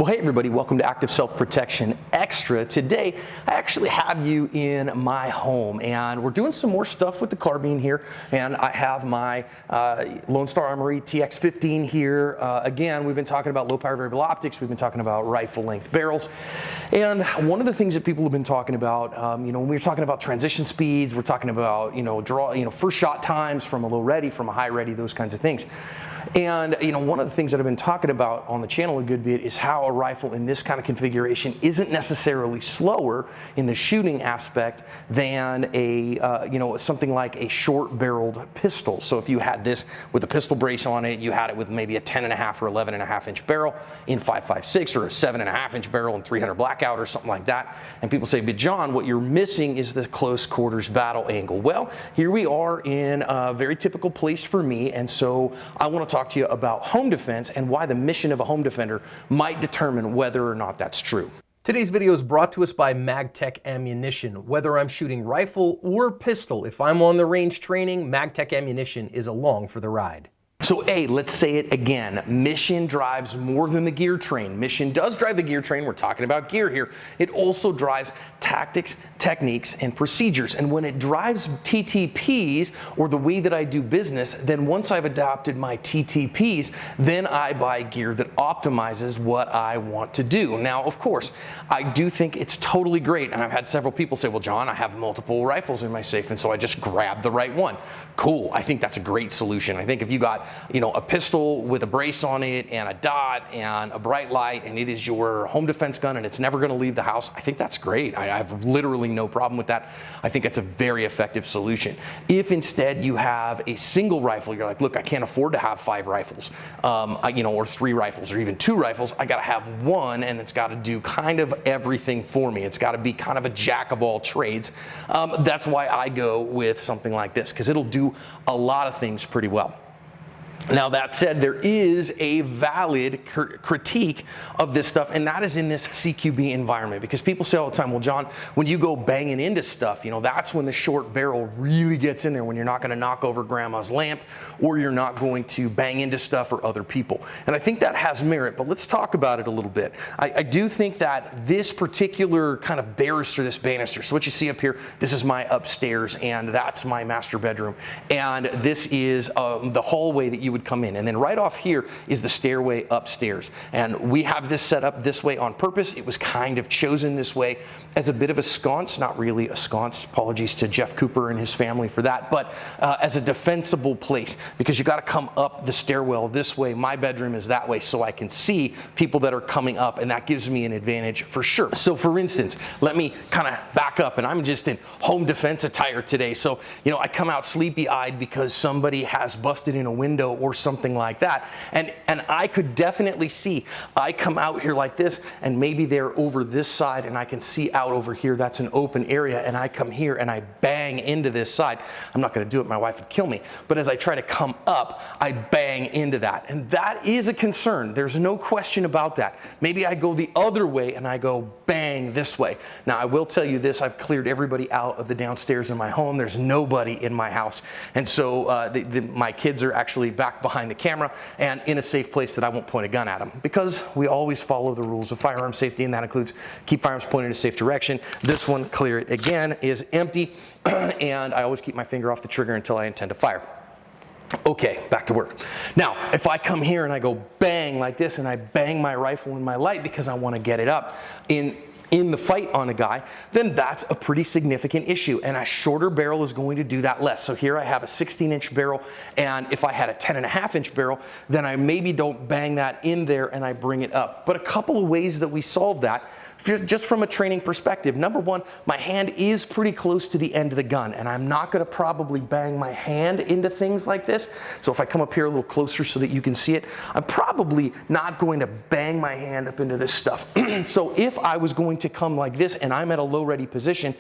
Well, hey everybody, welcome to Active Self-Protection Extra. Today, I actually have you in my home and we're doing some more stuff with the carbine here, and I have my Lone Star Armory TX15 here. Again, we've been talking about low power variable optics, we've been talking about rifle length barrels, and one of the things that people have been talking about, when we're talking about transition speeds, we're talking about, first shot times from a low ready, from a high ready, those kinds of things. And one of the things that I've been talking about on the channel a good bit is how a rifle in this kind of configuration isn't necessarily slower in the shooting aspect than a something like a short-barreled pistol. So if you had this with a pistol brace on it, you had it with maybe a 10.5 or 11.5 inch barrel in 5.56 or a 7.5 inch barrel in 300 blackout or something like that. And people say, but John, what you're missing is the close quarters battle angle. Well, here we are in a very typical place for me, and so I want to talk to you about home defense and why the mission of a home defender might determine whether or not that's true. Today's video is brought to us by Magtech Ammunition. Whether I'm shooting rifle or pistol, if I'm on the range training, Magtech Ammunition is along for the ride. So let's say it again. Mission drives more than the gear train. Mission does drive the gear train. We're talking about gear here. It also drives tactics, techniques, and procedures. And when it drives TTPs, or the way that I do business, then once I've adopted my TTPs, then I buy gear that optimizes what I want to do. Now, of course, I do think it's totally great. And I've had several people say, well, John, I have multiple rifles in my safe, and so I just grab the right one. Cool. I think that's a great solution. I think if you got a pistol with a brace on it and a dot and a bright light, and it is your home defense gun and it's never going to leave the house, I think that's great. I have literally no problem with that. I think that's a very effective solution. If instead you have a single rifle, you're like, look, I can't afford to have 5 rifles, or 3 rifles, or even 2 rifles. I got to have one, and it's got to do kind of everything for me. It's got to be kind of a jack of all trades. That's why I go with something like this, because it'll do a lot of things pretty well. Now, that said, there is a valid critique of this stuff, and that is in this CQB environment, because people say all the time, well, John, when you go banging into stuff, that's when the short barrel really gets in there, when you're not going to knock over grandma's lamp, or you're not going to bang into stuff or other people. And I think that has merit, but let's talk about it a little bit. I do think that this particular kind of banister, so what you see up here, this is my upstairs, and that's my master bedroom, and this is the hallway that you would come in, and then right off here is the stairway upstairs, and we have this set up this way on purpose. It was kind of chosen this way as a bit of a sconce, not really a sconce, apologies to Jeff Cooper and his family for that, but as a defensible place, because you got to come up the stairwell this way. My bedroom is that way, so I can see people that are coming up, and that gives me an advantage for sure. So for instance, let me kind of back up, and I'm just in home defense attire today, so I come out sleepy-eyed because somebody has busted in a window or something like that, and I could definitely see, I come out here like this, and maybe they're over this side, and I can see out over here, that's an open area, and I come here and I bang into this side. I'm not going to do it, my wife would kill me, but as I try to come up, I bang into that, and that is a concern. There's no question about that. Maybe I go the other way and I go bang this way. Now, I will tell you this, I've cleared everybody out of the downstairs in my home. There's nobody in my house, and so my kids are actually back behind the camera and in a safe place that I won't point a gun at them, because we always follow the rules of firearm safety, and that includes keep firearms pointed in a safe direction. This one, clear it again, is empty, and I always keep my finger off the trigger until I intend to fire. Okay, back to work. Now, if I come here and I go bang like this, and I bang my rifle in my light because I want to get it up in the fight on a guy, then that's a pretty significant issue, and a shorter barrel is going to do that less. So here I have a 16-inch barrel, and if I had a 10.5-inch barrel, then I maybe don't bang that in there and I bring it up. But a couple of ways that we solve that, just from a training perspective. Number one, my hand is pretty close to the end of the gun, and I'm not going to probably bang my hand into things like this. So if I come up here a little closer so that you can see it, I'm probably not going to bang my hand up into this stuff. So if I was going to come like this and I'm at a low ready position,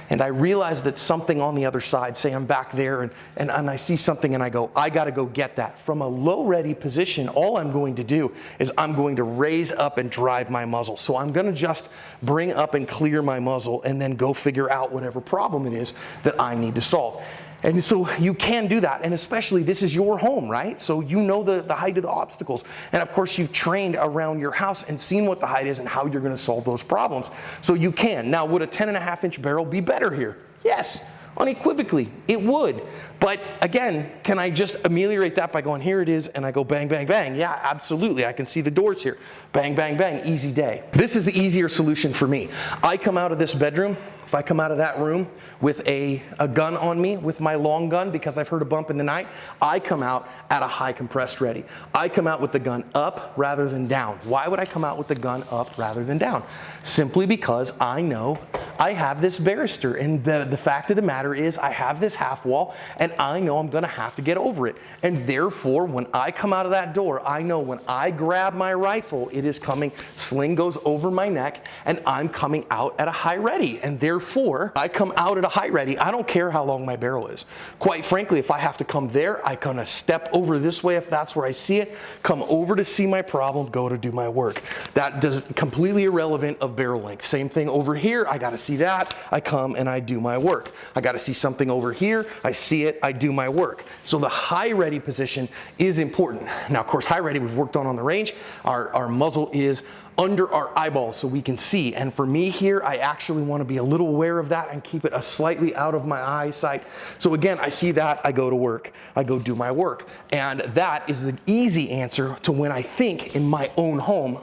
and I realize that something on the other side, say I'm back there and I see something and I go, I gotta go get that. From a low ready position, all I'm going to do is I'm going to raise up and drive my muzzle. So I'm gonna just bring up and clear my muzzle and then go figure out whatever problem it is that I need to solve. And so you can do that, and especially this is your home, right? So you know the height of the obstacles. And of course you've trained around your house and seen what the height is and how you're gonna solve those problems. So you can. Now, would a 10.5-inch barrel be better here? Yes, unequivocally, it would. But again, can I just ameliorate that by going, here it is, and I go bang, bang, bang? Yeah, absolutely, I can see the doors here. Bang, bang, bang, easy day. This is the easier solution for me. I come out of this bedroom, if I come out of that room with a gun on me, with my long gun, because I've heard a bump in the night, I come out at a high compressed ready. I come out with the gun up rather than down. Why would I come out with the gun up rather than down? Simply because I know I have this barrister, and the fact of the matter is I have this half wall, and I know I'm gonna have to get over it. And therefore, when I come out of that door, I know when I grab my rifle, it is coming, sling goes over my neck, and I'm coming out at a high ready. And therefore, I come out at a high ready. I don't care how long my barrel is. Quite frankly, if I have to come there, I kind of step over this way if that's where I see it, come over to see my problem, go to do my work. That does completely irrelevant of barrel length. Same thing over here, I gotta see that, I come and I do my work. I gotta see something over here, I see it, I do my work. So the high ready position is important. Now, of course, high ready we've worked on the range. Our muzzle is under our eyeballs so we can see. And for me here, I actually want to be a little aware of that and keep it slightly out of my eyesight. So again, I see that, I go to work, I go do my work. And that is the easy answer to when I think in my own home,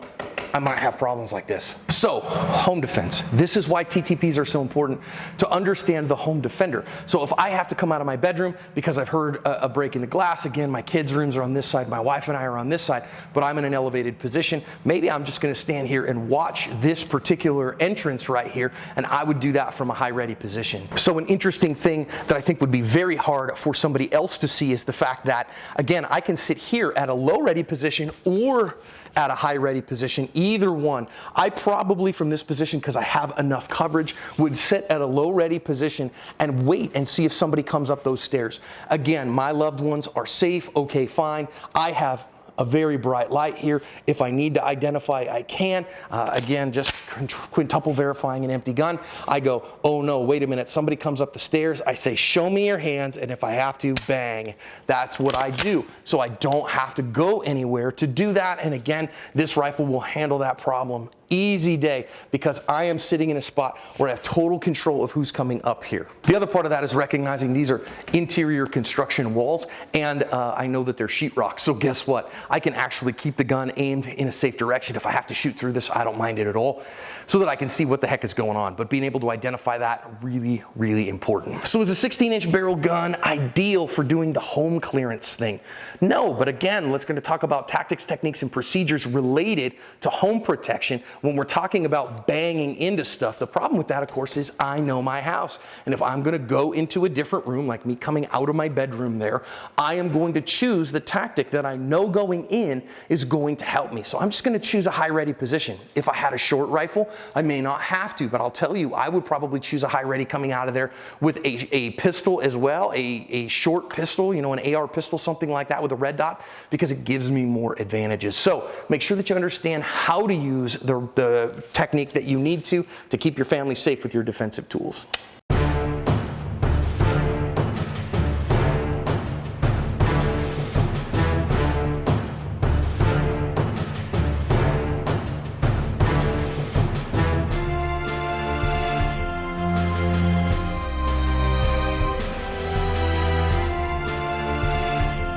I might have problems like this. So, home defense. This is why TTPs are so important, to understand the home defender. So if I have to come out of my bedroom because I've heard a break in the glass, again, my kids' rooms are on this side, my wife and I are on this side, but I'm in an elevated position, maybe I'm just gonna stand here and watch this particular entrance right here, and I would do that from a high ready position. So an interesting thing that I think would be very hard for somebody else to see is the fact that, again, I can sit here at a low ready position or at a high ready position, either one. I probably from this position, because I have enough coverage, would sit at a low ready position and wait and see if somebody comes up those stairs. Again, my loved ones are safe, okay, fine. I have a very bright light here. If I need to identify, I can. Again, just quintuple verifying an empty gun. I go, oh no, wait a minute, somebody comes up the stairs. I say, show me your hands, and if I have to, bang. That's what I do. So I don't have to go anywhere to do that. And again, this rifle will handle that problem. Easy day, because I am sitting in a spot where I have total control of who's coming up here. The other part of that is recognizing these are interior construction walls, and I know that they're sheetrock. So guess what? I can actually keep the gun aimed in a safe direction. If I have to shoot through this, I don't mind it at all, so that I can see what the heck is going on. But being able to identify that, really, really important. So is a 16-inch barrel gun ideal for doing the home clearance thing? No, but again, let's going to talk about tactics, techniques, and procedures related to home protection. When we're talking about banging into stuff, the problem with that, of course, is I know my house. And if I'm gonna go into a different room, like me coming out of my bedroom there, I am going to choose the tactic that I know going in is going to help me. So I'm just gonna choose a high ready position. If I had a short rifle, I may not have to, but I'll tell you, I would probably choose a high ready coming out of there with a pistol as well, a short pistol, you know, an AR pistol, something like that with a red dot, because it gives me more advantages. So make sure that you understand how to use the technique that you need to keep your family safe with your defensive tools.